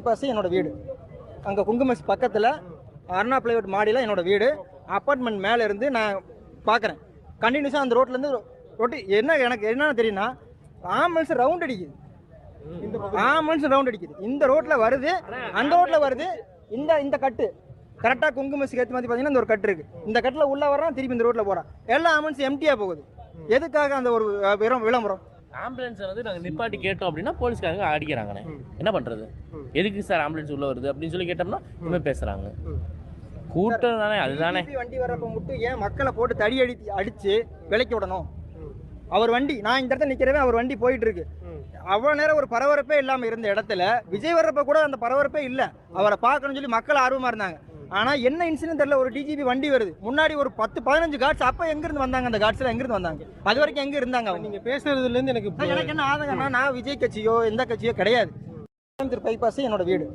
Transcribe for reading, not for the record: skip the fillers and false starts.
Bus என்னோட வீடு. அங்கே குங்குமஸ் பக்கத்தில் அருணா பிளைவுட் மாடியில் என்னோட வீடு. அப்பார்ட்மெண்ட் மேலே இருந்து நான் பார்க்குறேன். கண்டினியூஸாக அந்த ரோட்லேருந்து எனக்கு என்னென்னு தெரியும்னா ஆம்புலன்ஸ் ரவுண்ட் அடிக்குது. இந்த ரோட்டில் வருது, அந்த ரோட்டில் வருது. இந்த கட்டு கரெக்டாக குங்குமஸுக்கு ஏற்ற மாதிரி பார்த்தீங்கன்னா இந்த ஒரு கட்டு இருக்குது. இந்த கட்டில் உள்ளே வரான், திருப்பி இந்த ரோட்டில் போகிறான். எல்லா ஆம்புலன்ஸும் எம்டியாக போகுது. எதுக்காக அந்த ஒரு விளம்பரம்? ஆம்புலன்ஸை வந்து நாங்கள் நிப்பாட்டி கேட்டோம் அப்படின்னா போலீஸ்காரங்க அடிக்கிறாங்கண்ணே. என்ன பண்ணுறது? எதுக்கு சார் ஆம்புலன்ஸ் உள்ளே வருது அப்படின்னு சொல்லி கேட்டோம்னா இனிமேல் பேசுகிறாங்க. கூட்டம் தானே, அதுதானே. வண்டி வரப்போ மட்டும் ஏன் மக்களை போட்டு தடி அடித்து விலைக்கு விடணும்? அவர் வண்டி, நான் இந்த இடத்துல நிற்கிறவே அவர் வண்டி போயிட்டு இருக்கு. அவ்வளோ நேரம் ஒரு பரபரப்பே இல்லாமல் இருந்த இடத்துல விஜய் வர்றப்ப கூட அந்த பரபரப்பே இல்லை. அவரை பார்க்கணும்னு சொல்லி மக்கள் ஆர்வமாக இருந்தாங்க. ஆனால் என்ன இன்சிடென்ட் தெரியல. ஒரு டிஜிபி வண்டி வருது, முன்னாடி ஒரு 10-15 காட்ஸ். அப்போ எங்கேருந்து வந்தாங்க அந்த காட்ஸில்? எங்கேருந்து வந்தாங்க? அது வரைக்கும் எங்கே இருந்தாங்க அவங்க? நீங்கள் பேசுறதுலேருந்து எனக்கு என்ன ஆதங்கம்னா, நான் விஜய் கட்சியோ எந்த கட்சியோ கிடையாது. பைபாஸ் என்னோட வீடு.